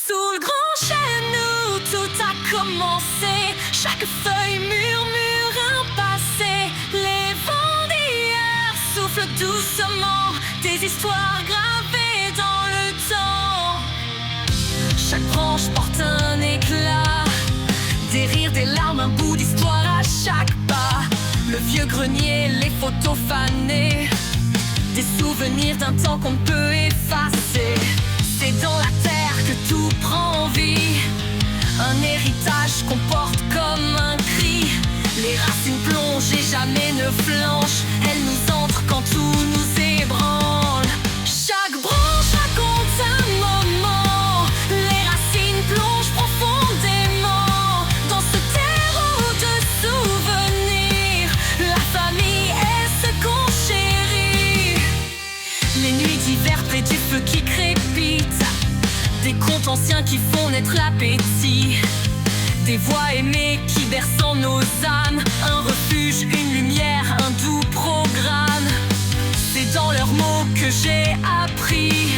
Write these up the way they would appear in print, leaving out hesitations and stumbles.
Sous le grand chêne où tout a commencé, chaque feuille murmure un passé. Les vents d'hier soufflent doucement, des histoires gravées dans le temps. Chaque branche porte un éclat, des rires, des larmes, un bout d'histoire à chaque pas. Le vieux grenier, les photos fanées, des souvenirs d'un temps qu'on ne peut effacer. C'est dans la terre que tout prend vie, un héritage qu'on porte comme un cri. Les racines plongent et jamais ne flanchent, elles nous entrent quand tout nous ébranle. Chaque branche raconte un moment, les racines plongent profondément dans ce terreau de souvenirs. La famille est ce qu'on chérit. Les nuits d'hiver près du feu qui crépitent, des contes anciens qui font naître l'appétit, des voix aimées qui bercent en nos âmes, un refuge, une lumière, un doux programme. C'est dans leurs mots que j'ai appris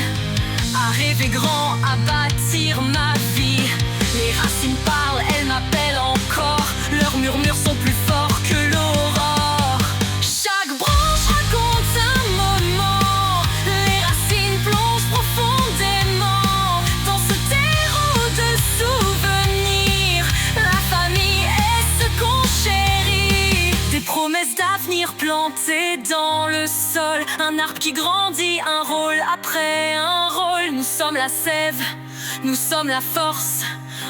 à rêver grand, à bâtir ma vie. Les racines parlent, elles m'appellent encore, leurs murmures sont plus forts que l'aurore. Chaque branche raconte un moment, les racines plongent profondément dans ce terreau de souvenirs. La famille est ce qu'on chérit, des promesses d'avenir plantées dans le sol, un arbre qui grandit, un rôle après un rôle. Nous sommes la sève, nous sommes la force,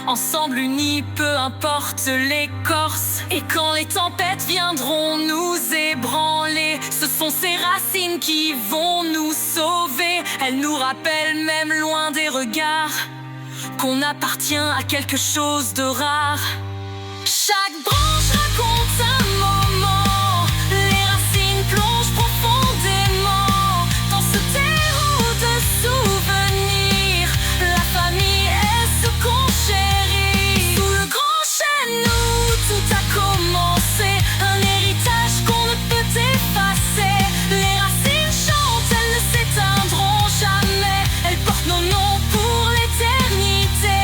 ensemble unis, peu importe l'écorce. Et quand les tempêtes viendront nous ébranler, ce sont ces racines qui vont nous sauver. Elles nous rappellent même loin des regards qu'on appartient à quelque chose de rare. Chaque branche raconte un moment, les racines plongent profondément dans ce terreau de souvenirs. La famille est ce qu'on chérit. Sous le grand chêne où tout a commencé, un héritage qu'on ne peut effacer. Les racines chantent, elles ne s'éteindront jamais, elles portent nos noms pour l'éternité.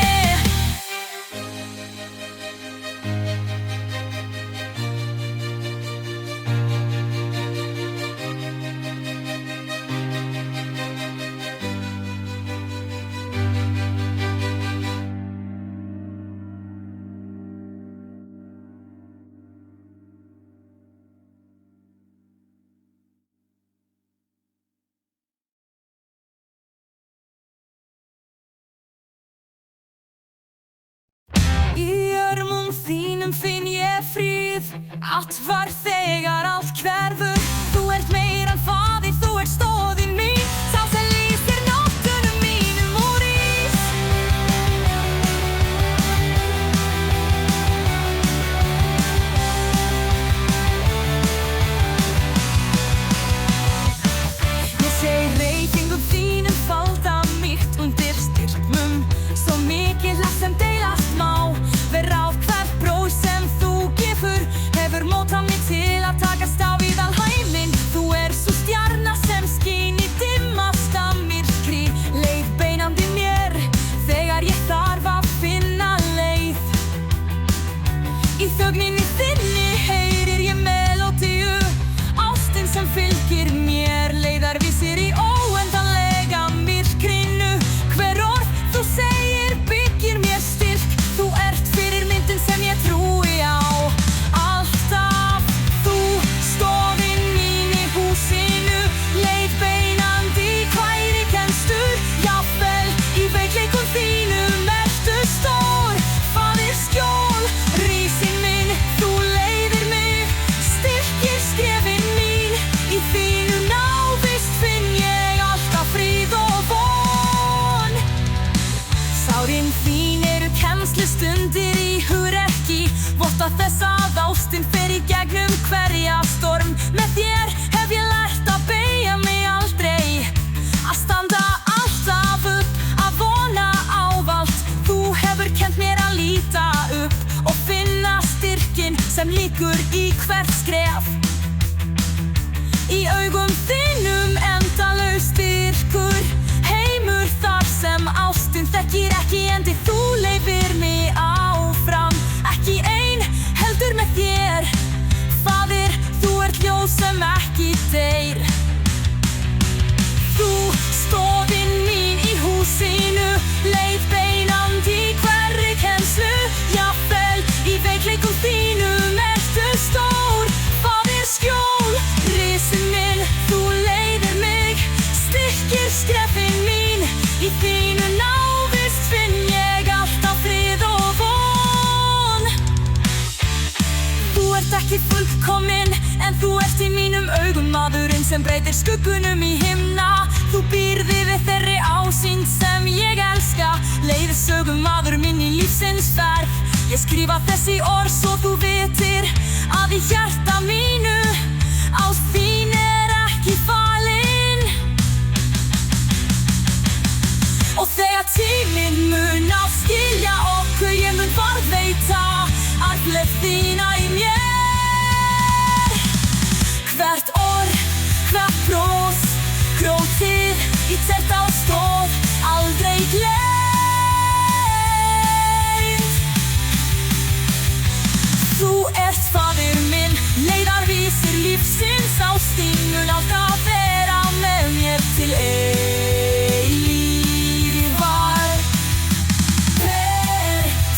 Í örmum þínum finn ég frið, allt var þegar allt hverfur. Þú ert meira en faðir, þú ert stoðin mín, sá sem lýsir nóttunum mínum úr ís. Ég sé reyfingum þínum falda mýkt undir styrkmum, svo mikið lag sem deilast má. Ráð hvert bróð sem þú gefur hefur mótað mig til að takast á við alheiminn. Þú sú stjarna sem skín í dimmasta myrkri, leið beinandi mér þegar ég þarf að finna leið. Í þögninni þinni heyrir ég melódíu, ástin sem fylgir mér, leiðarvísir í óendanlega myrkrinu. Hver orð þú segir byggir mér styrk, þú ert fyrirmyndin sem ég trúi á. Alltaf þú, stoðin mín í húsinu, leiðbeinandi hvar ég kemstur. Jafnvel í veikleikum þínum ertu stór, faðir skjól, rísinn minn, þú leiðir mig, styrkir skrefin mín. Í þínu návist finn ég alltaf fríð og von. Sárin þín eru kennslustundir í hugrekki, votta þess að ástin fer í gegnum hverja storm. Með þér hef ég lært að beygja mig aldrei, að standa alltaf upp, að vona ávallt. Þú hefur kennt mér að líta upp og finna styrkin sem liggur í hvert skref. Í augum þínum endalaus styrkur, heimur þar sem ástin þekkir ekki endi. sem breytir skuggunum í himna. Þú býrði við þeirri ásýnd sem ég elska. Leiðir sögumaður minn í lífsins ferð. Ég skrifa þessi orð svo þú vitir að í hjarta mínu ást þín ekki falin. Og þegar tíminn mun skilja okkur, ég mun varðveita arfleifð þína í mér. Hvert orð, hvert bros, grótið í hjarta og stóð, aldrei gleymt. Þú ert faðir minn, leiðarvísir lífsins, ást þín mun alltaf vera með mér til eilífðar.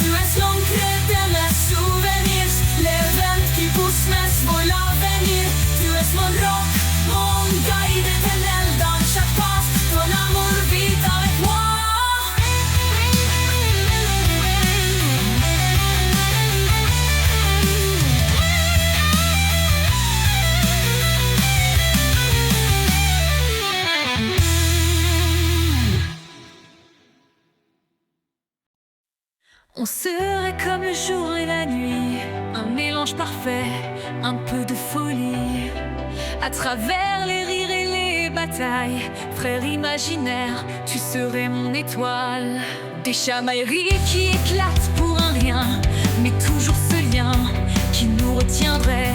Tu es l'encre de mes souvenirs, l'événement qui pousse mes vols à venir. Tu es mon roc, mon guide éternel dans chaque pas, ton amour vit avec moi. On serait comme le jour et la nuit, un mélange parfait, un peu de folie. À travers les rires et les batailles, frère imaginaire, tu serais mon étoile. Des chamailleries qui éclatent pour un rien, mais toujours ce lien qui nous retiendrait.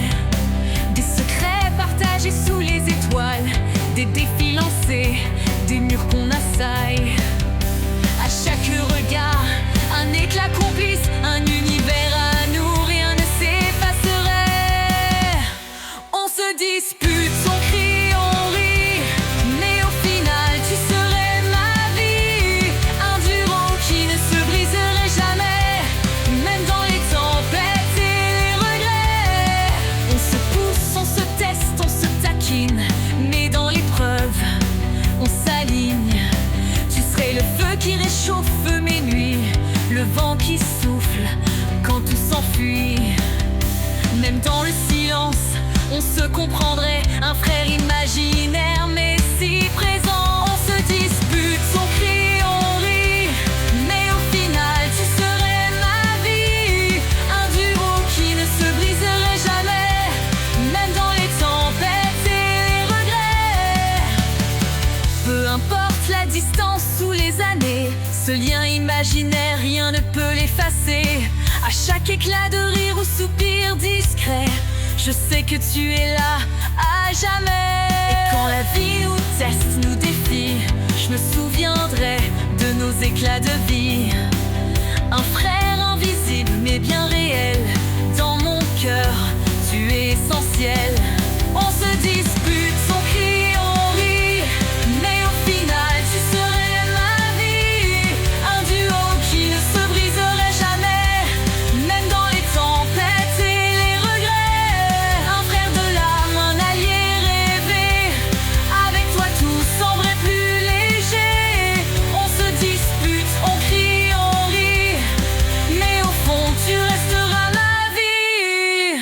Des secrets partagés sous les étoiles, des défis lancés, des murs qu'on assaille. À chaque regard, un éclat complice, un univers à nous, rien ne s'effacerait. On se dispute, on crie, on rit, mais au final tu serais ma vie. Un duo qui ne se briserait jamais, même dans les tempêtes et les regrets. On se pousse, on se teste, on se taquine, mais dans l'épreuve, on s'aligne. Tu serais le feu qui réchauffe mes nuits, le vent qui souffle quand tout s'enfuit. Même dans le silence, on se comprendrait. Un frère imaginaire mais si présent. On se dispute, on crie, on rit, mais au final tu serais ma vie. Un duo qui ne se briserait jamais, même dans les tempêtes et les regrets. Peu importe la distance ou les années, ce lien imaginaire, rien ne peut l'effacer. À chaque éclat de rire ou soupir discret, je sais que tu es là à jamais. Et quand la vie nous teste, nous défie, je me souviendrai de nos éclats de vie. Un frère invisible mais bien réel, dans mon cœur, tu es essentiel. On se dispute, on crie, on rit, mais au final tu serais ma vie. Un duo qui ne se briserait jamais, même dans les tempêtes et les regrets. Un frère de l'âme, un allié rêvé, avec toi tout semblerait plus léger. On se dispute, on crie, on rit, mais au fond tu resteras ma vie.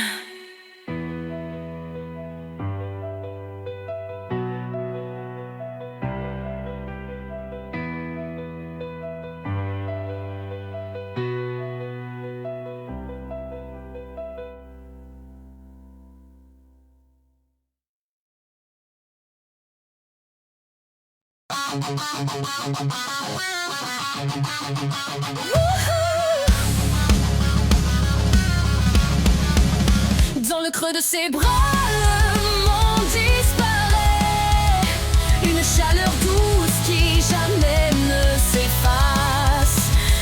Dans le creux de ses bras, le monde disparaît. Une chaleur douce qui jamais ne s'efface.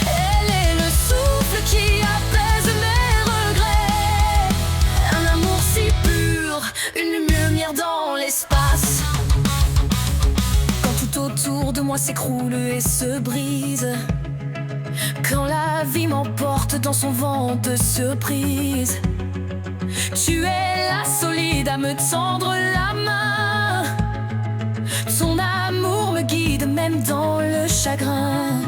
Elle est le souffle qui apaise mes regrets. Un amour si pur, une lumière dans l'espace. Quand tout autour de moi s'écroule et se brise, quand la vie m'emporte dans son vent de surprise, tu es là solide à me tendre la main. Ton amour me guide même dans le chagrin.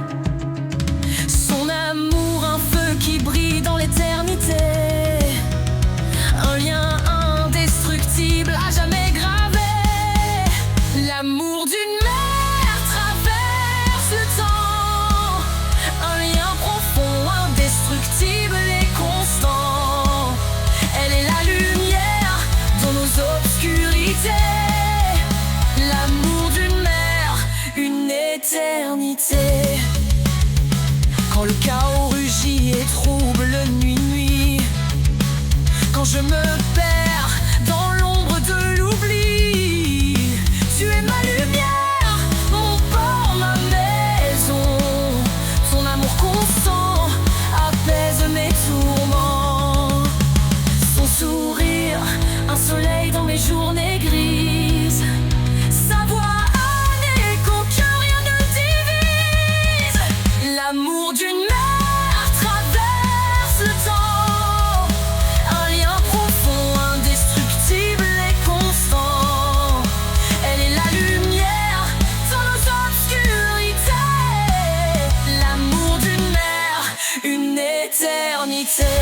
Son amour, un feu qui brille dans l'éternité. Un lien indestructible à jamais gravé. Quand le chaos rugit et trouble nuit, quand je me perds dans l'ombre de l'oubli, tu es ma lumière, mon port, ma maison. Ton amour constant apaise mes tourments. Son sourire, un soleil dans mes journées grises. Sa voix, un écho que rien ne divise. L'amour d'une mère traverse le temps. Un lien profond, indestructible et constant. Elle est la lumière dans nos obscurités. L'amour d'une mère, une éternité.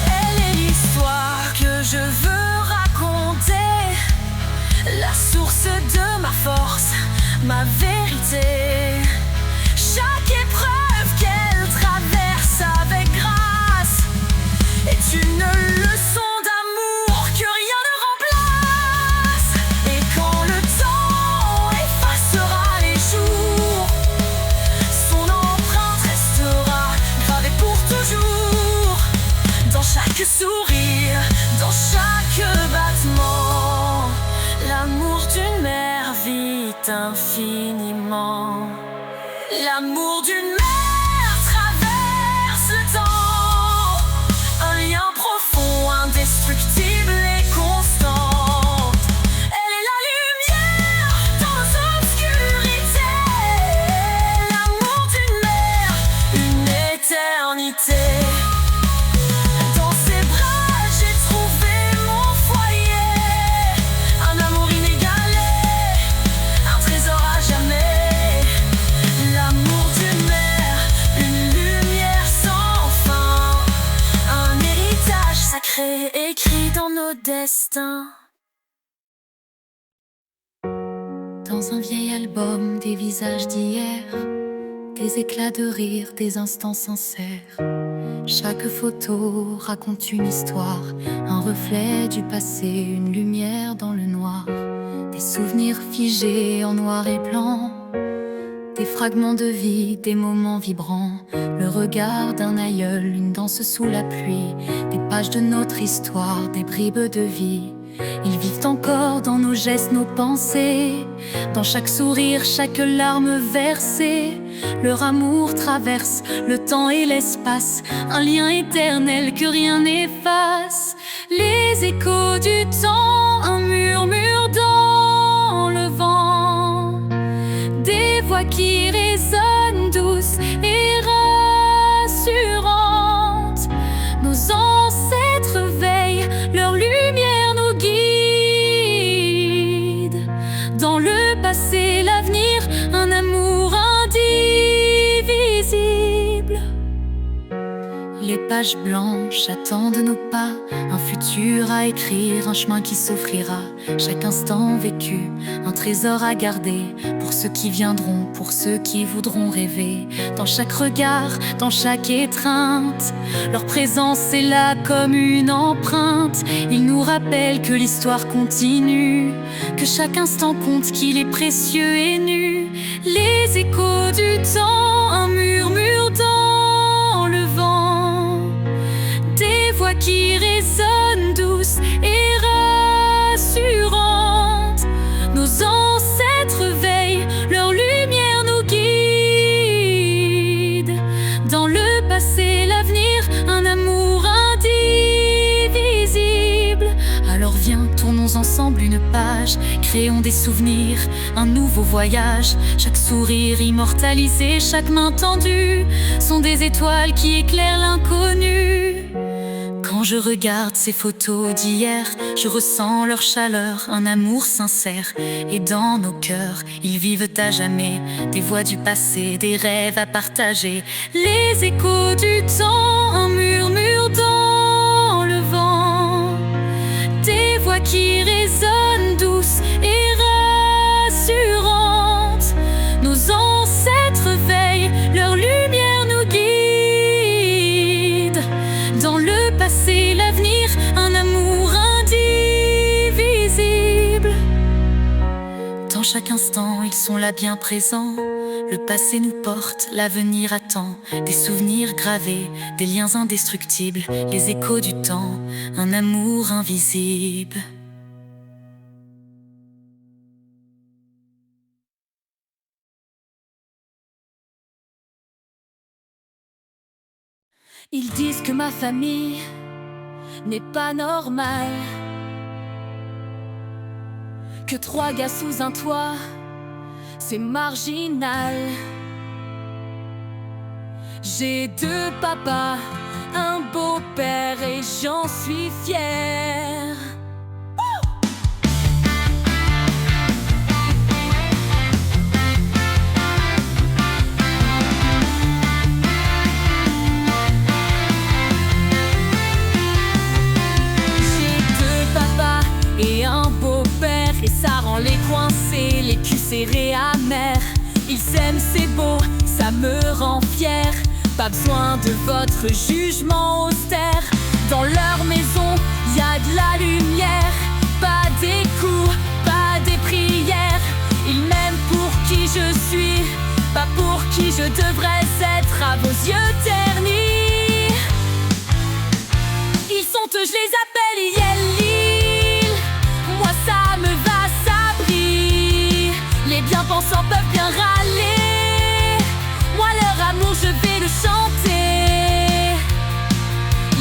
Elle est l'histoire que je veux raconter, la source de ma force, ma vérité. Chaque épreuve qu'elle traverse avec grâce est une leçon d'amour que rien ne remplace. Et quand le temps effacera les jours, son empreinte restera gravée pour toujours. Dans chaque sourire, dans chaque battement, l'amour d'une mère vit infiniment. L'amour d'une mère traverse le temps. Un lien profond, indestructible et constant. Elle est la lumière dans nos obscurités. L'amour d'une mère, une éternité. Dans ses bras, j'ai trouvé mon foyer. Un amour inégalé, un trésor à jamais. L'amour d'une mère, une lumière sans fin. Un héritage sacré écrit dans nos destins. Dans un vieil album, des visages d'hier, des éclats de rire, des instants sincères. Chaque photo raconte une histoire, un reflet du passé, une lumière dans le noir. Des souvenirs figés en noir et blanc, des fragments de vie, des moments vibrants. Le regard d'un aïeul, une danse sous la pluie. Des pages de notre histoire, des bribes de vie. Ils vivent encore dans nos gestes, nos pensées. Dans chaque sourire, chaque larme versée. Leur amour traverse le temps et l'espace. Un lien éternel que rien n'efface. Les échos du temps, un murmure dans le vent. Des voix qui résonnent douces et rassurantes. Nos ancêtres veillent, leur lumière nous guide. Dans le passé, l'avenir, un amour indivisible. Les pages blanches attendent nos pas, un futur à écrire, un chemin qui s'offrira. Chaque instant vécu, un trésor à garder, pour ceux qui viendront, pour ceux qui voudront rêver. Dans chaque regard, dans chaque étreinte, leur présence est là comme une empreinte. Ils nous rappellent que l'histoire continue, que chaque instant compte, qu'il est précieux et nu. Les échos du temps, un murmure dans le vent. Des voix qui résonnent douces et rassurantes. Nos ancêtres veillent, leur lumière nous guide. Dans le passé, l'avenir, un amour indivisible. Alors viens, tournons ensemble une page, créons des souvenirs, un nouveau voyage. Chaque sourire immortalisé, chaque main tendue, sont des étoiles qui éclairent l'inconnu. Quand je regarde ces photos d'hier, je ressens leur chaleur, un amour sincère. Et dans nos cœurs, ils vivent à jamais, des voix du passé, des rêves à partager. Les échos du temps, un murmure dans le vent. Des voix qui résonnent douces et rassurantes. Nos ancêtres veillent, leur lumière nous guide. Dans le passé, l'avenir, un amour indivisible. Dans chaque instant, ils sont là bien présents. Le passé nous porte, l'avenir attend. Des souvenirs gravés, des liens indestructibles, les échos du temps, un amour invisible. Ils disent que ma famille n'est pas normale, que 3 gars sous un toit, c'est marginal. J'ai 2 papas, un beau-père et j'en suis fière. Et un beau-père, et ça rend les coincés, les culs serrés amers. Ils s'aiment, c'est beau, ça me rend fier. Pas besoin de votre jugement austère. Dans leur maison, y a de la lumière. Pas des coups, pas des prières. Ils m'aiment pour qui je suis, pas pour qui je devrais être à vos yeux ternis. Ils sont eux, je les appelle Yelli. Ça me va, ça brille. Les bien-pensants peuvent bien râler. Moi leur amour je vais le chanter.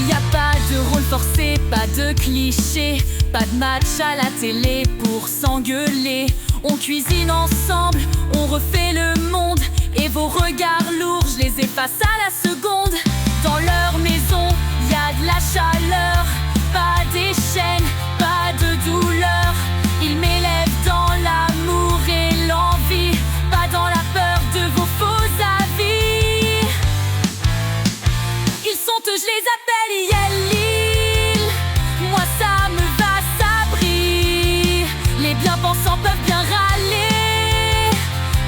Y a pas de rôle forcé, pas de cliché, pas de match à la télé pour s'engueuler. On cuisine ensemble, on refait le monde. Et vos regards lourds, je les efface à la seconde. Dans leur maison, y a de la chaleur. Pas des chaînes, pas de douleur. Ils m'élèvent dans l'amour et l'envie, pas dans la peur de vos faux avis. Ils sont eux, je les appelle Yelil. Moi ça me va, ça brille. Les bien-pensants peuvent bien râler.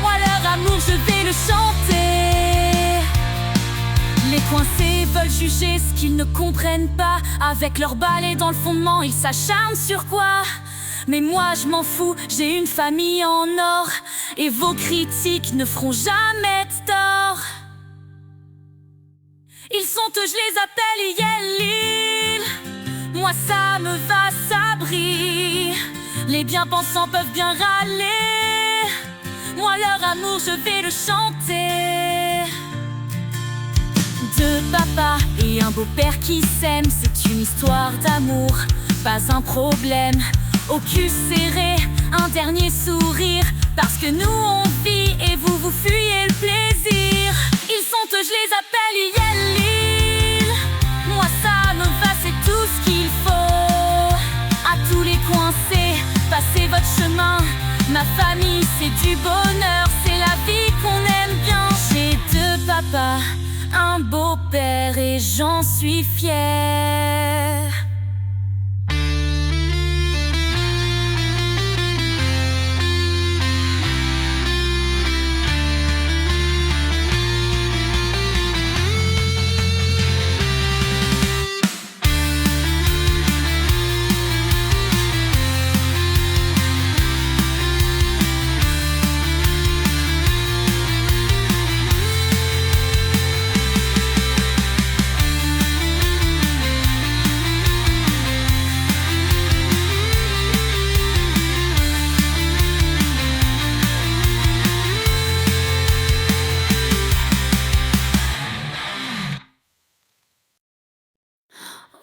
Moi leur amour je vais le chanter. Les coincés veulent juger ce qu'ils ne comprennent pas. Avec leur balai dans le fondement, ils s'acharnent sur quoi? Mais moi je m'en fous, j'ai une famille en or. Et vos critiques ne feront jamais de tort. Ils sont eux, je les appelle Yelil. Moi ça me va, ça brille. Les bien-pensants peuvent bien râler. Moi leur amour je vais le chanter. 2 papas et un beau-père qui s'aiment, c'est une histoire d'amour, pas un problème. Au cul serré, un dernier sourire, parce que nous on vit et vous vous fuyez le plaisir. Ils sont eux, je les appelle Yelil. Moi ça me va, c'est tout ce qu'il faut. À tous les coincés, passez votre chemin. Ma famille c'est du bonheur, c'est la vie qu'on aime bien. J'ai 2 papas, un beau-père et j'en suis fière.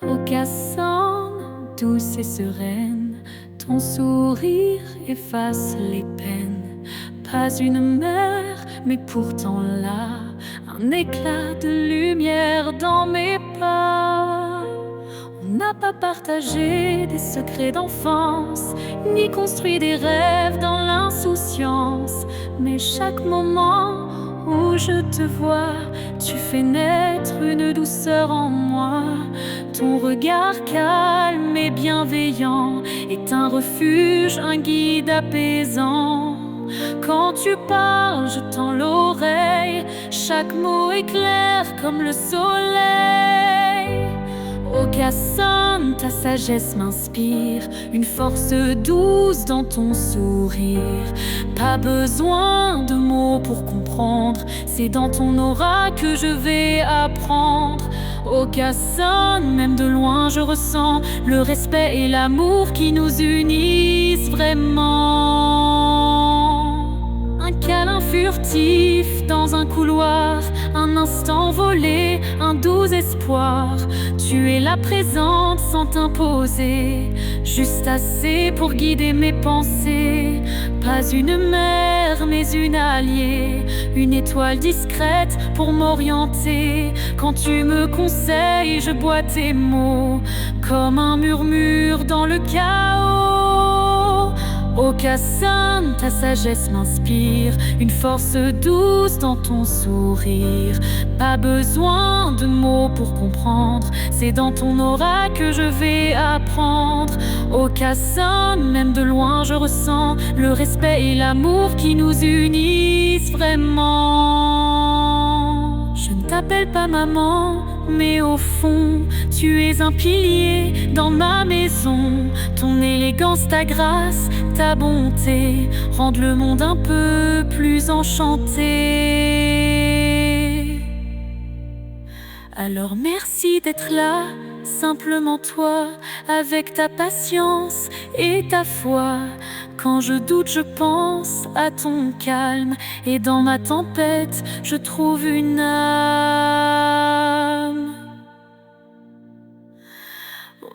Aucassin, douce et sereine, ton sourire efface les peines. Pas une mère, mais pourtant là, un éclat de lumière dans mes pas. On n'a pas partagé des secrets d'enfance, ni construit des rêves dans l'insouciance. Mais chaque moment où je te vois, tu fais naître une douceur en moi. Ton regard calme et bienveillant est un refuge, un guide apaisant. Quand tu parles, je tends l'oreille, chaque mot est clair comme le soleil. Aucassin, ta sagesse m'inspire, une force douce dans ton sourire. Pas besoin de mots pour comprendre, c'est dans ton aura que je vais apprendre. Aucassin, même de loin je ressens le respect et l'amour qui nous unissent vraiment. Un câlin furtif dans un couloir, un instant volé, un doux espoir. Tu es là présente sans t'imposer, juste assez pour guider mes pensées. Pas une mère mais une alliée, une étoile discrète pour m'orienter. Quand tu me conseilles, je bois tes mots comme un murmure dans le chaos. Aucassin, ta sagesse m'inspire, une force douce dans ton sourire. Pas besoin de mots pour comprendre, c'est dans ton aura que je vais apprendre. Aucassin, même de loin je ressens le respect et l'amour qui nous unissent vraiment. Je ne t'appelle pas maman, mais au fond, tu es un pilier dans ma maison. Ton élégance, ta grâce, ta bonté rendent le monde un peu plus enchanté. Alors merci d'être là, simplement toi, avec ta patience et ta foi. Quand je doute, je pense à ton calme, et dans ma tempête, je trouve une âme.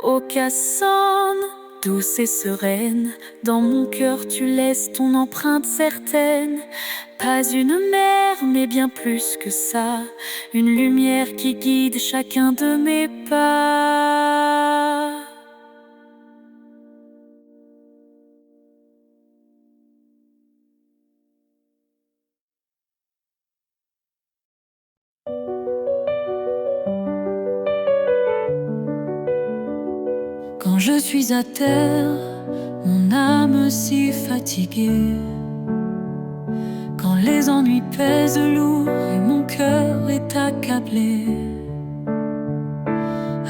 Aucassin, douce et sereine, dans mon cœur tu laisses ton empreinte certaine. Pas une mère, mais bien plus que ça, une lumière qui guide chacun de mes pas. Quand je suis à terre, mon âme si fatiguée, quand les ennuis pèsent lourd et mon cœur est accablé,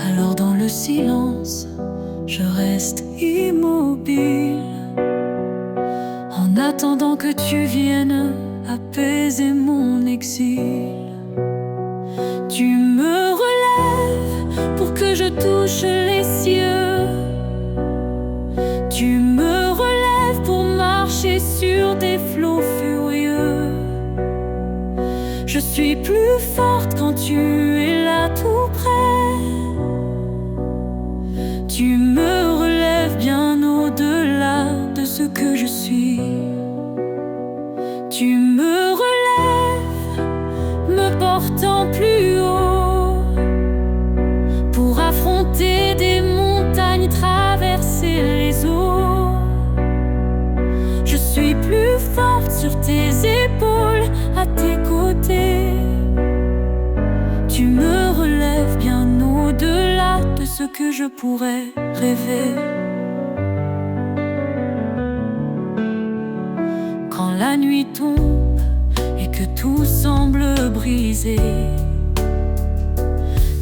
alors dans le silence, je reste immobile, en attendant que tu viennes apaiser mon exil. Tu me relèves pour que je touche les cieux. Tu me relèves pour marcher sur des flots furieux. Je suis plus forte quand tu es là tout près. Tu me relèves bien au-delà de ce que je suis. Tu me relèves, me portant plus haut, pour affronter des montagnes, traverser les eaux. Je suis plus forte sur tes épaules, à tes côtés. Tu me relèves bien au-delà de ce que je pourrais rêver. Quand la nuit tombe et que tout semble brisé,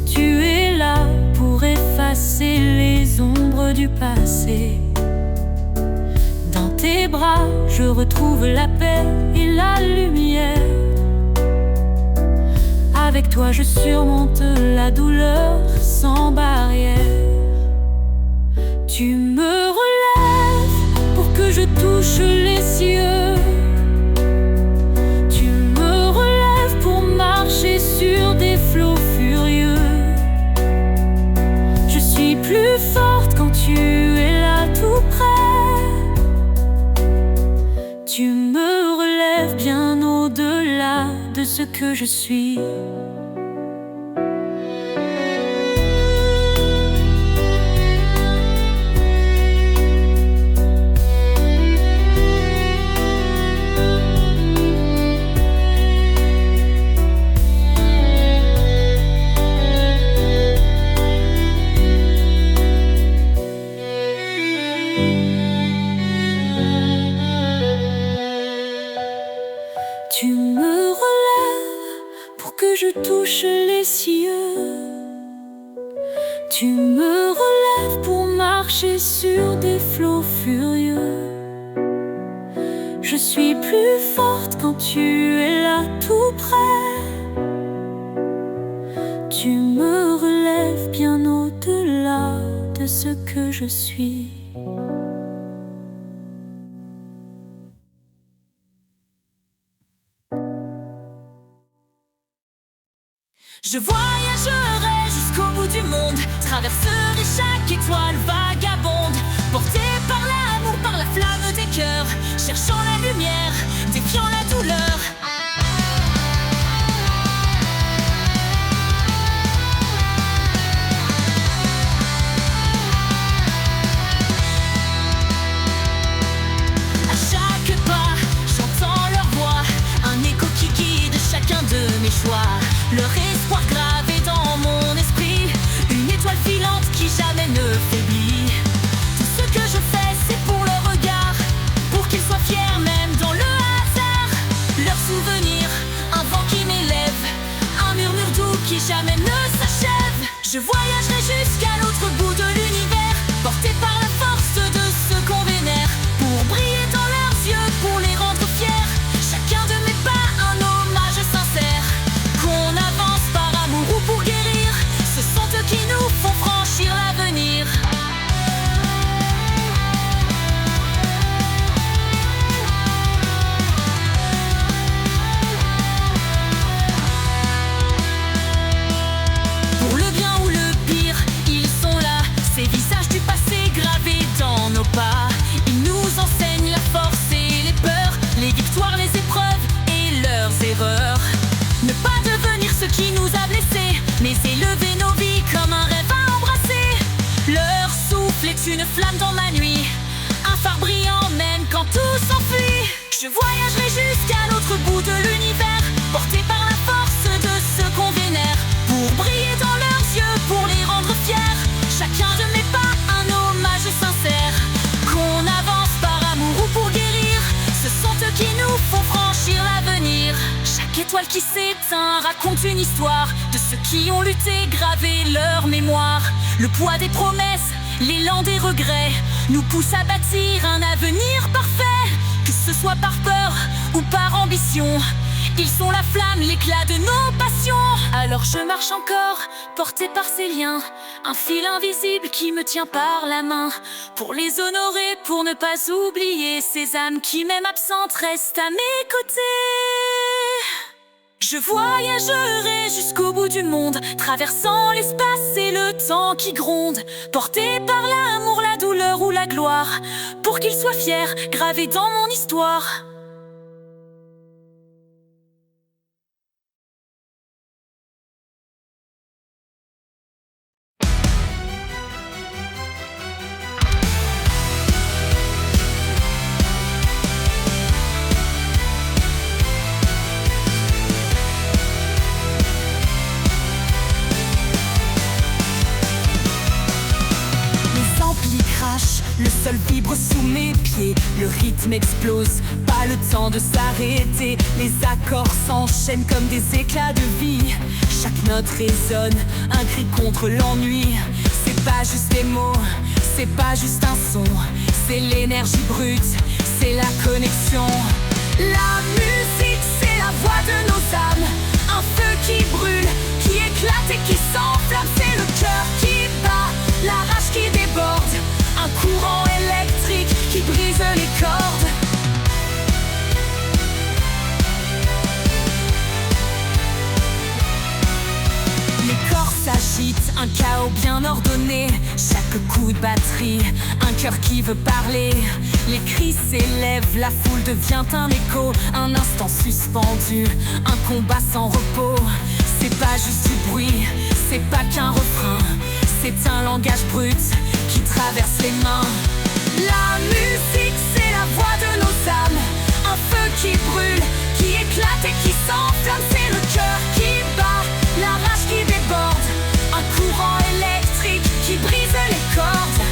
tu es là pour effacer les ombres du passé. Dans tes bras, je retrouve la paix et la lumière. Avec toi, je surmonte la douleur sans barrière. Tu me relèves pour que je touche les cieux. Tu me relèves pour marcher sur des flots furieux. Je suis plus forte quand tu es là tout près. Tu me relèves bien au-delà de ce que je suis. Tu me relèves pour que je touche les cieux. Tu me relèves pour marcher sur des flots furieux. Je suis plus forte quand tu es là tout près. Tu me relèves bien au-delà de ce que je suis. Je voyagerai jusqu'au bout du monde, traverserai chaque étoile vagabonde, porté par l'amour, par la flamme des cœurs, cherchant la lumière, défiant la douleur. À chaque pas, j'entends leur voix, un écho qui guide chacun de mes choix. Leur espoir gravé dans mon esprit, une étoile filante qui jamais ne faiblit. Tout ce que je fais, c'est pour leur regard, pour qu'ils soient fiers même dans le hasard. Leurs souvenirs, un vent qui m'élève, un murmure doux qui jamais ne s'achève. Je voyagerai jusqu'à l'autre bout de l'univers, porté par la force de ce qu'on vénère, pour briller dans leurs yeux, pour les rendre fiers. Chacun de mes pas, un hommage sincère. Qu'on avance par amour ou pour guérir, ce sont eux qui nous font franchir l'avenir. Pour le bien ou le pire, ils sont là, ces visages du passé gravés dans nos pas. Ils nous enseignent la force et les peurs, les victoires, les épreuves et leurs erreurs. Ne pas devenir ce qui nous a blessés, mais élever nos vies comme un rêve à embrasser. Leur souffle est une flamme dans ma nuit, un phare brillant même quand tout s'enfuit. Je voyagerai jusqu'à l'autre bout de l'univers, porté par la force de ce qu'on vénère, pour briller dans leurs yeux, pour les rendre fiers. Chacun de mes pas, un hommage sincère. Qu'on avance par amour ou pour guérir, ce sont eux qui nous font franchir l'avenir. Chaque étoile qui s'éteint raconte une histoire de ceux qui ont lutté, gravé leur mémoire. Le poids des promesses, l'élan des regrets nous pousse à bâtir un avenir parfait. Que ce soit par peur ou par ambition, ils sont la flamme, l'éclat de nos passions. Alors je marche encore, porté par ces liens, un fil invisible qui me tient par la main, pour les honorer, pour ne pas oublier ces âmes qui même absentes restent à mes côtés. Je voyagerai jusqu'au bout du monde, traversant l'espace et le temps qui gronde, porté par l'amour, la douleur ou la gloire, pour qu'ils soient fiers, gravés dans mon histoire. Le sol vibre sous mes pieds, le rythme explose, pas le temps de s'arrêter. Les accords s'enchaînent comme des éclats de vie. Chaque note résonne, un cri contre l'ennui. C'est pas juste des mots, c'est pas juste un son, c'est l'énergie brute, c'est la connexion. La musique, c'est la voix de nos âmes, un feu qui brûle, qui éclate et qui s'enflamme. C'est le cœur qui bat, la rage qui déborde, un courant électrique qui brise les cordes. Les corps s'agitent, un chaos bien ordonné. Chaque coup de batterie, un cœur qui veut parler. Les cris s'élèvent, la foule devient un écho. Un instant suspendu, un combat sans repos. C'est pas juste du bruit, c'est pas qu'un refrain, c'est un langage brut qui traverse les mains. La musique, c'est la voix de nos âmes, un feu qui brûle, qui éclate et qui s'enflamme. C'est le cœur qui bat, la rage qui déborde, un courant électrique qui brise les cordes.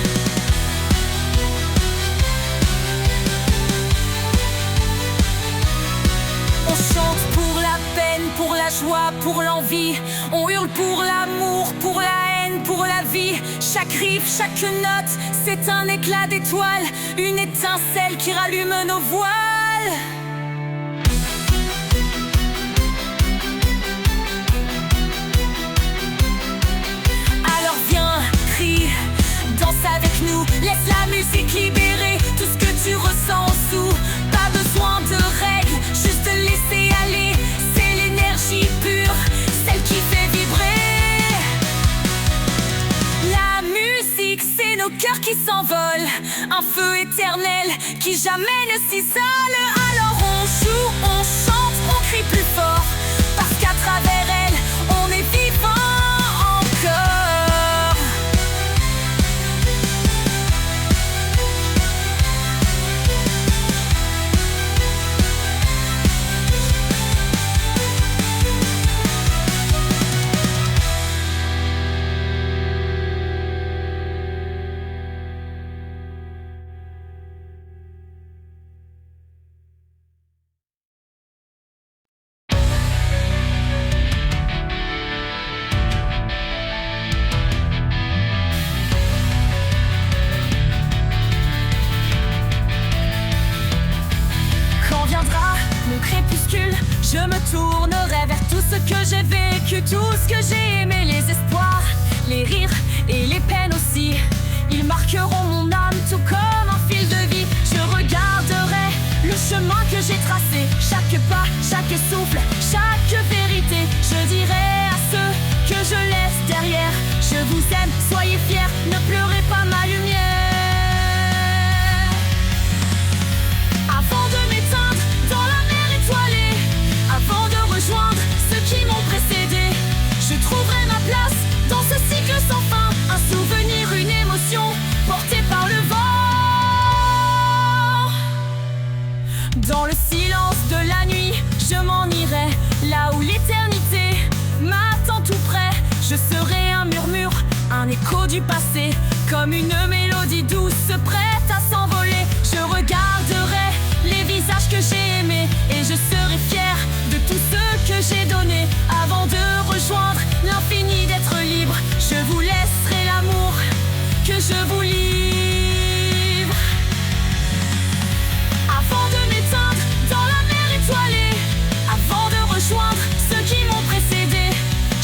On chante pour la peine, pour la joie, pour l'envie. On hurle pour l'amour, pour la haine, pour pour la vie. Chaque riff, chaque note, c'est un éclat d'étoile, une étincelle qui rallume nos voiles. Alors viens, crie, danse avec nous, laisse la musique libérer tout ce que tu ressens en dessous. Pas besoin de règles, juste laisser aller. C'est l'énergie pure, celle qui fait vibrer. La musique, c'est nos cœurs qui s'envolent, un feu éternel qui jamais ne s'isole. Alors on joue, on chante, on crie plus fort, parce qu'à travers elle, on est vivant encore. Je me tournerai vers tout ce que j'ai vécu, tout ce que j'ai aimé, les espoirs, les rires et les peines aussi. Ils marqueront mon âme tout comme un fil de vie. Je regarderai le chemin que j'ai tracé, chaque pas, chaque souffle, chaque vérité. Je dirai à ceux que je laisse derrière: je vous aime, soyez fiers, ne pleurez pas ma lumière. Avant de m'éteindre dans la mer étoilée, avant de rejoindre ceux qui m'ont précédé, je trouverai ma place dans ce cycle sans fin. Un souvenir, une émotion portée par le vent. Dans le silence de la nuit, je m'en irai là où l'éternité m'attend tout près. Je serai un murmure, un écho du passé, comme une mélodie douce prête à s'envoler. Je regarderai les visages que j'ai aimés et je serai fier de tout ce que j'ai donné. Avant de rejoindre l'infini, d'être libre, je vous laisserai l'amour que je vous livre. Avant de m'éteindre dans la mer étoilée, avant de rejoindre ceux qui m'ont précédé,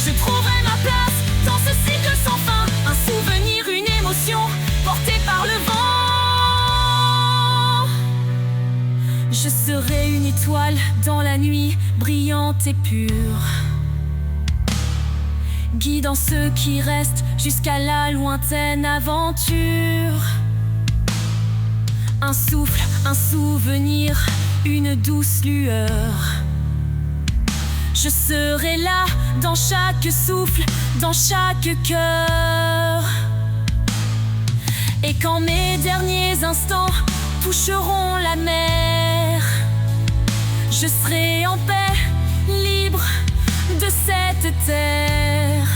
je trouverai ma place dans ce cycle sans fin. Un souvenir, une émotion portée par le vent. Je serai une étoile dans la nuit, brillante et pure, guidant ceux qui restent jusqu'à la lointaine aventure. Un souffle, un souvenir, une douce lueur. Je serai là dans chaque souffle, dans chaque cœur. Et quand mes derniers instants toucheront la mer, je serai en paix, libre de cette terre.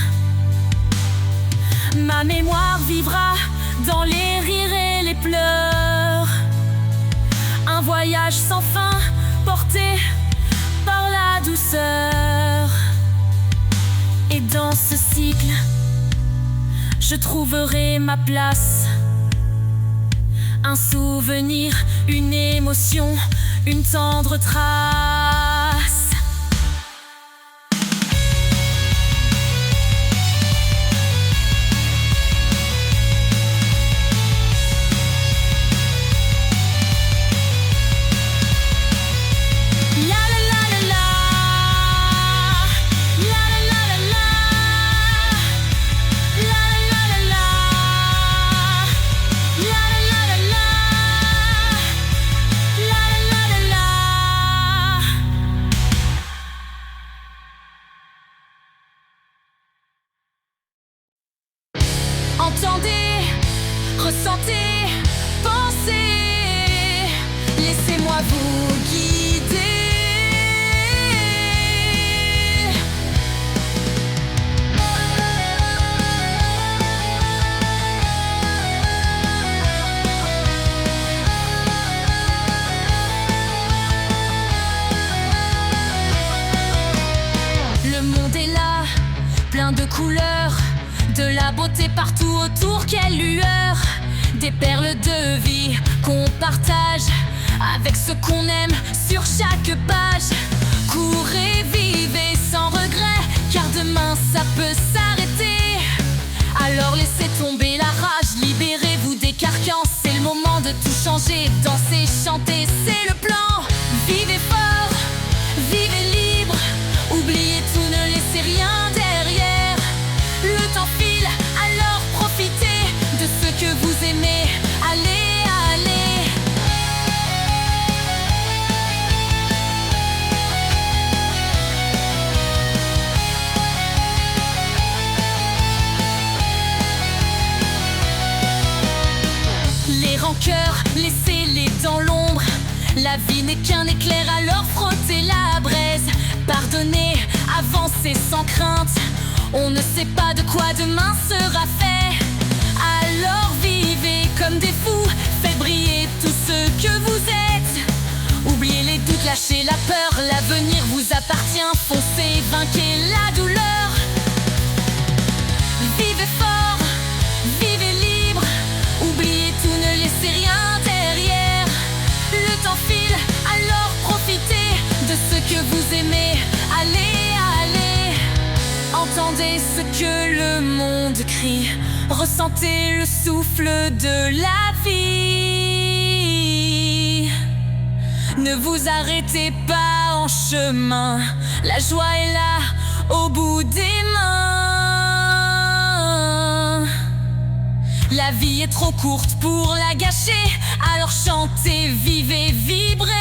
Ma mémoire vivra dans les rires et les pleurs. Un voyage sans fin porté par la douceur. Et dans ce cycle, je trouverai ma place. Un souvenir, une émotion, une tendre trace. Entendez, ressentez, pensez, laissez-moi vous guider. Le monde est là, plein de couleurs, De la beauté partout autour, quelle lueur! Des perles de vie qu'on partage avec ceux qu'on aime sur chaque page. Courez, vivez sans regret, car demain ça peut s'arrêter. Alors laissez tomber la rage, libérez-vous des carcans. C'est le moment de tout changer, danser, chanter, c'est le plan. Vivez fort, vivez libre, oubliez tout, ne laissez rien derrière. Le temps file, alors profitez de ce que vous aimez. Allez, allez. Les rancœurs, laissez-les dans l'ombre. La vie n'est qu'un éclair, alors frottez la braise. Pardonnez, avancez sans crainte. On ne sait pas de quoi demain sera fait. Alors vivez comme des fous, faites briller tout ce que vous êtes. Oubliez les doutes, lâchez la peur, l'avenir vous appartient. Foncez, vainquez la douleur. Vivez fort, vivez libre, oubliez tout, ne laissez rien derrière. Le temps file, alors profitez de ce que vous aimez. Allez, allez. Entendez ce que le monde crie, ressentez le souffle de la vie. Ne vous arrêtez pas en chemin, la joie est là au bout des mains. La vie est trop courte pour la gâcher, alors chantez, vivez, vibrez.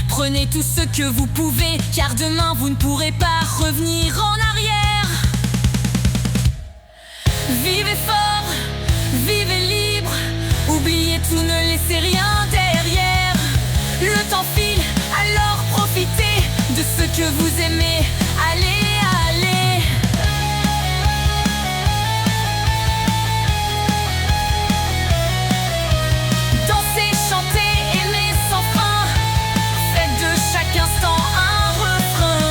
Prenez tout ce que vous pouvez, car demain vous ne pourrez pas revenir en arrière. Vivez fort, vivez libre, oubliez tout, ne laissez rien derrière. Le temps file, alors profitez de ce que vous aimez. Allez, allez. Dansez, chantez, aimez sans fin. Faites de chaque instant un refrain.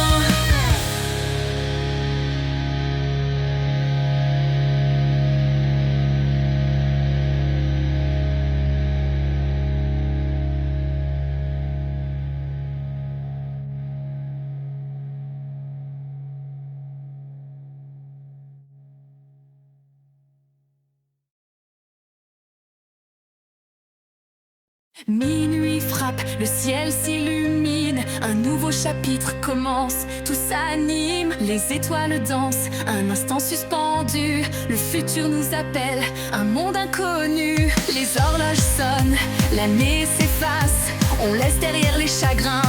Minuit frappe, le ciel s'illumine, un nouveau chapitre commence, tout s'anime, les étoiles dansent, un instant suspendu, le futur nous appelle, un monde inconnu. Les horloges sonnent, l'année s'efface, on laisse derrière les chagrins,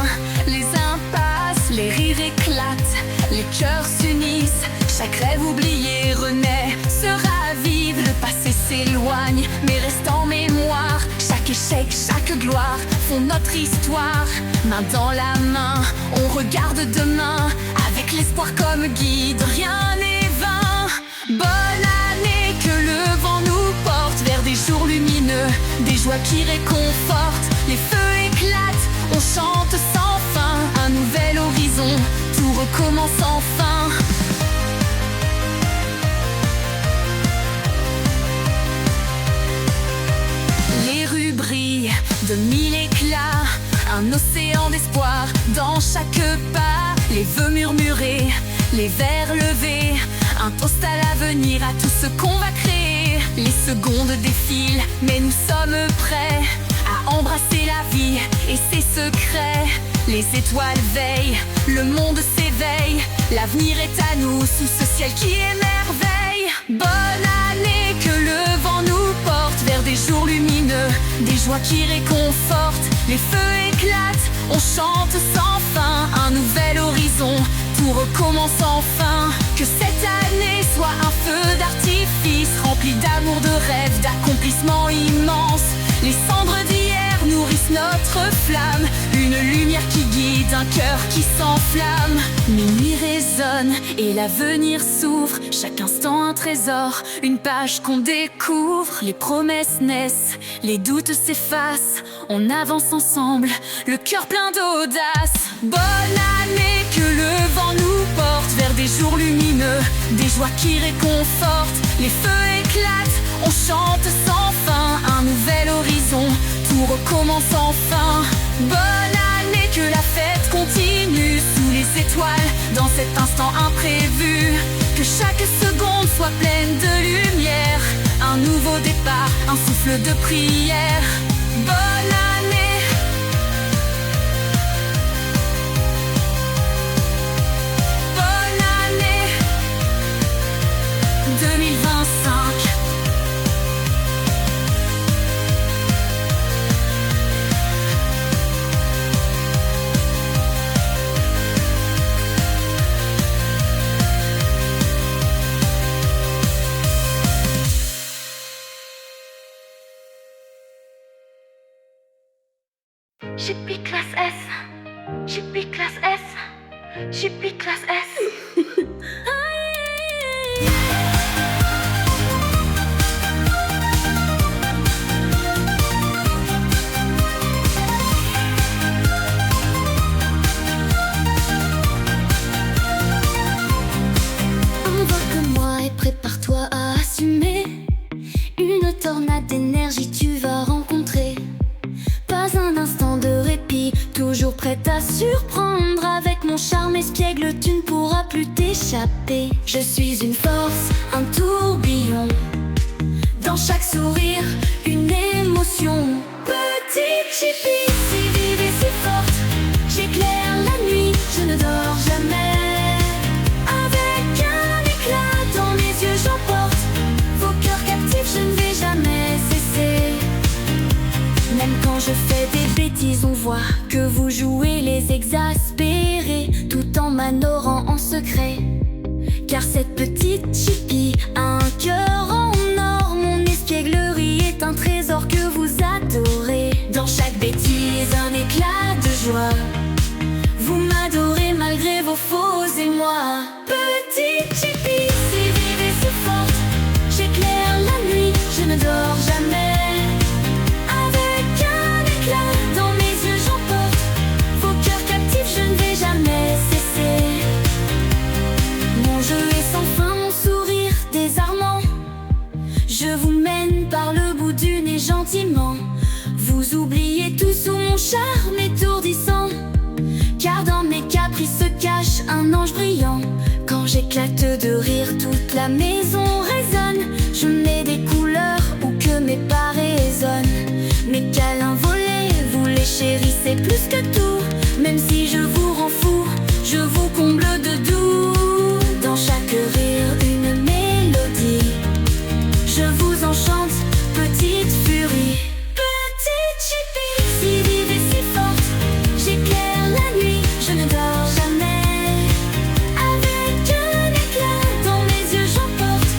les impasses, les rires éclatent, les cœurs s'unissent, chaque rêve oublié renaît, se ravive, le passé s'éloigne, mais reste en mémoire. Chaque échec, chaque gloire font notre histoire. Main dans la main, on regarde demain, avec l'espoir comme guide, rien n'est vain. Bonne année, que le vent nous porte vers des jours lumineux, des joies qui réconfortent. Les feux éclatent, on chante sans fin, un nouvel horizon, tout recommence enfin. De mille éclats, un océan d'espoir dans chaque pas. Les vœux murmurés, les verres levés, un toast à l'avenir, à tout ce qu'on va créer. Les secondes défilent, mais nous sommes prêts à embrasser la vie et ses secrets. Les étoiles veillent, le monde s'éveille, l'avenir est à nous sous ce ciel qui émerveille. Bonne année, que le vent nous porte vers des jours lumineux, des joies qui réconfortent. Les feux éclatent, on chante sans fin, un nouvel horizon, tout recommence enfin. Que cette année soit un feu d'artifice, rempli d'amour, de rêves, d'accomplissements immenses. Les cendres d'hier nourrissent notre flamme, une lumière qui guide, un cœur qui s'enflamme. Minuit résonne et l'avenir s'ouvre, chaque instant un trésor, une page qu'on découvre. Les promesses naissent, les doutes s'effacent, on avance ensemble, le cœur plein d'audace. Bonne année, que le vent nous porte vers des jours lumineux, des joies qui réconfortent. Les feux éclatent, on chante sans fin, un nouvel horizon, tout recommence enfin. Bonne année, que la fête continue sous les étoiles, dans cet instant imprévu. Que chaque seconde soit pleine de lumière, un nouveau départ, un souffle de prière. Bonne année. Bonne année 2025. Chippy classe S, Chippy classe S, Chippy classe S. Invoque-moi et prépare-toi à assumer une tornade d'énergie, tu vas rencontrer. Pas un instant de répit, toujours prête à surprendre. Avec mon charme espiègle, tu ne pourras plus t'échapper. Je suis une force, un tourbillon, dans chaque sourire, une émotion. Petite Chippy, si vive et si forte, j'éclaire la nuit, je ne dors jamais. Avec un éclat dans mes yeux, j'emporte vos cœurs captifs, je ne vais jamais cesser. Même quand je fais des bêtises, on voit que vous jouez les exaspérés, tout en m'honorant en secret. Car cette petite Chippy a un cœur en or, mon espièglerie est un trésor que vous adorez. Dans chaque bêtise, un éclat de joie, vous m'adorez malgré vos faux émois. Petite Chippy, si vive et si forte, j'éclaire la nuit, je ne dors jamais. Dans mes yeux j'emporte vos cœurs captifs, je ne vais jamais cesser. Mon jeu est sans fin, mon sourire désarmant, je vous mène par le bout du nez gentiment. Vous oubliez tout sous mon charme étourdissant, car dans mes caprices se cache un ange brillant. Quand j'éclate de rire, toute la maison résonne. Je mets des couleurs où que mes pas résonnent. Mes câlins volés, vous les chérissez plus que tout. Même si je vous rends fou, je vous comble de doux. Dans chaque rire, une mélodie, je vous enchante, petite furie. Petite Chippy, si vive et si forte, j'éclaire la nuit, je ne dors jamais. Avec un éclat dans mes yeux, j'emporte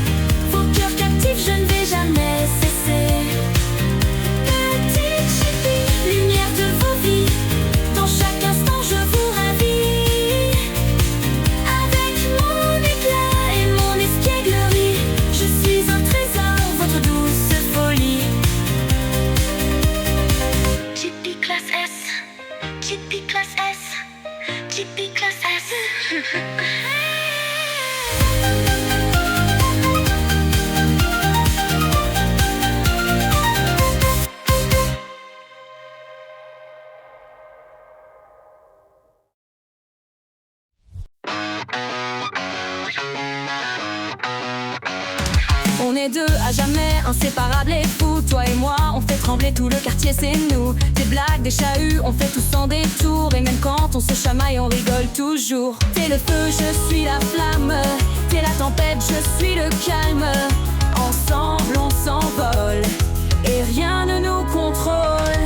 vos cœurs captifs, je ne vais jamais cesser. Petite Chippy, lumière de vos vies, dans chaque instant je vous ravis. Avec mon éclat et mon espièglerie, je suis un trésor, votre douce folie. Chippy classe S, Chippy classe S, Chippy classe S. On est deux à jamais, inséparables et fous. Toi et moi, on fait trembler tout le quartier, c'est nous. Des blagues, des chahuts, on fait tout sans détour. Et même quand on se chamaille, on rigole toujours. T'es le feu, je suis la flamme. T'es la tempête, je suis le calme. Ensemble, on s'envole et rien ne nous contrôle.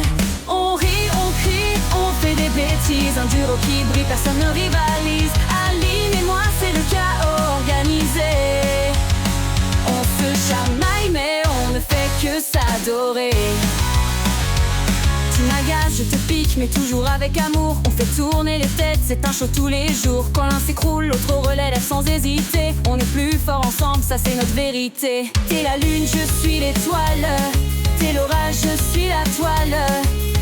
On rit, on crie, on fait des bêtises. Un duo qui brille, personne ne rivalise. Aline et moi, c'est le chaos organisé. On se chamaille mais on ne fait que s'adorer. Tu m'agaces, je te pique, mais toujours avec amour. On fait tourner les têtes, c'est un show tous les jours. Quand l'un s'écroule, l'autre relève sans hésiter. On est plus fort ensemble, ça c'est notre vérité. T'es la lune, je suis l'étoile. T'es l'orage, je suis la toile.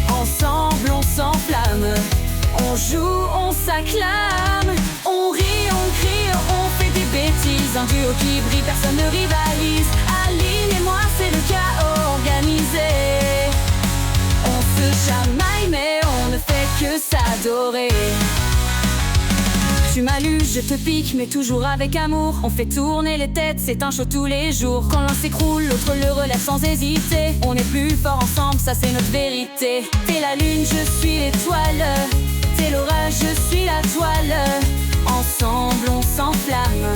Ensemble on s'enflamme. On joue, on s'acclame. On rit, on crie, on fait des bêtises. Un duo qui brille, personne ne rivalise. Aline et moi, c'est le chaos organisé. On se chamaille, mais on ne fait que s'adorer. Tu m'as lu, je te pique, mais toujours avec amour. On fait tourner les têtes, c'est un show tous les jours. Quand l'un s'écroule, l'autre le relève sans hésiter. On est plus fort ensemble, ça c'est notre vérité. T'es la lune, je suis l'étoile. T'es l'orage, je suis la toile. Ensemble on s'enflamme.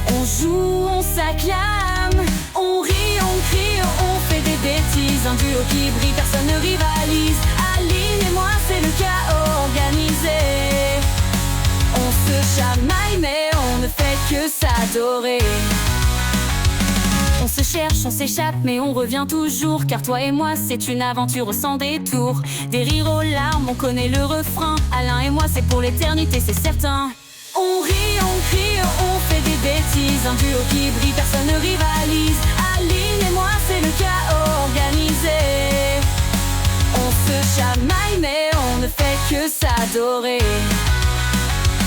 On joue, on s'acclame. On rit, on crie, on fait des bêtises. Un duo qui brille, personne ne rivalise. Aline et moi, c'est le chaos organisé. On se chamaille, mais on ne fait que s'adorer. On se cherche, on s'échappe, mais on revient toujours. Car toi et moi, c'est une aventure sans détour. Des rires aux larmes, on connaît le refrain. Alain et moi, c'est pour l'éternité, c'est certain. On rit, on crie, on fait des bêtises. Un duo qui brille, personne ne rivalise. Aline et moi, c'est le chaos organisé. On se chamaille, mais on ne fait que s'adorer.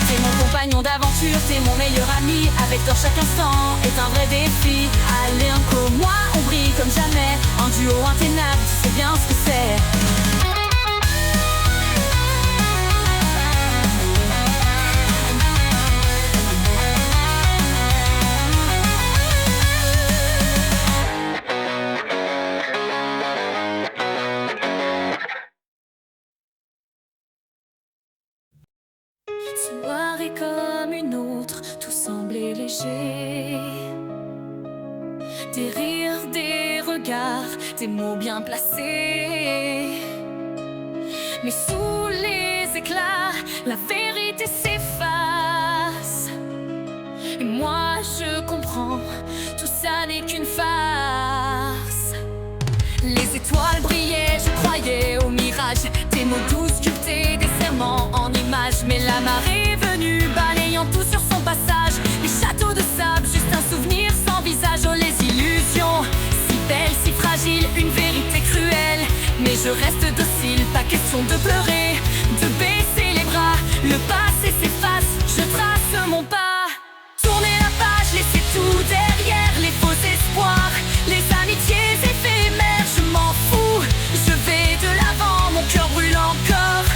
T'es mon compagnon d'aventure, t'es mon meilleur ami. Avec toi chaque instant est un vrai défi. Alain comme moi, on brille comme jamais. Un duo intenable, tu sais bien ce que c'est. Soirée comme une autre, tout semblait léger. Des rires, des regards, des mots bien placés. Mais sous les éclats, la vérité s'efface. Et moi je comprends, tout ça n'est qu'une farce. Les étoiles brillaient, je croyais au mirage. Des mots doux sculptés, des serments en images. Mais la marée est venue, balayant tout sur son passage. Les châteaux de sable, juste un souvenir sans visage. Oh les illusions, si belles, si fragiles, une vérité cruelle. Mais je reste docile, pas question de pleurer, de baisser les bras. Le passé s'efface, je trace mon pas. Tourner la page, laisser tout derrière. Les faux espoirs, les amitiés éphémères. Je m'en fous, je vais de l'avant. Mon cœur brûle encore,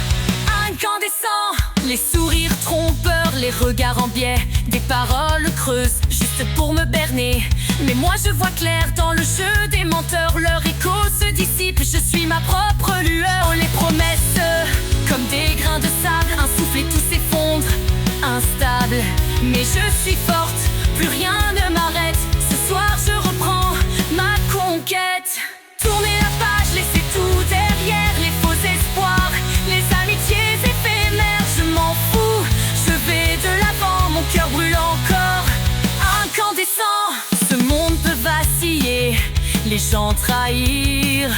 incandescent. Les sourires trompeurs, les regards en biais. Des paroles creuses, juste pour me berner. Mais moi je vois clair dans le jeu des menteurs. Leur écho se dissipe, je suis ma propre lueur. Oh les promesses, comme des grains de sable. Un souffle et tout s'effondre, instable. Mais je suis forte, plus rien ne m'arrête. Ce soir je reprends ma conquête. Tourner la page, laisser tout derrière. Les faux espoirs, les amitiés éphémères. Je m'en fous, je vais de l'avant. Mon cœur brûle encore, incandescent. Ce monde peut vaciller, les gens trahir.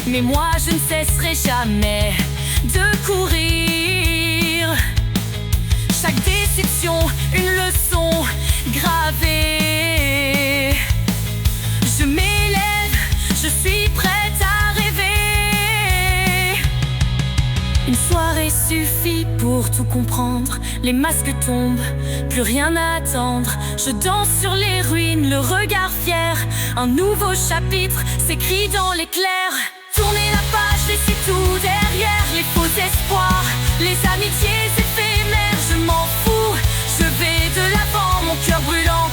Mais moi je ne cesserai jamais de courir. Chaque déception, une leçon gravée. Je m'élève, je suis prête à rêver. Une soirée suffit pour tout comprendre. Les masques tombent, plus rien à attendre. Je danse sur les ruines, le regard fier. Un nouveau chapitre s'écrit dans l'éclair. Tourner la page, laisser tout derrière. Les faux espoirs, les amitiés éphémères. Je m'en fous, je vais de l'avant, mon cœur brûlant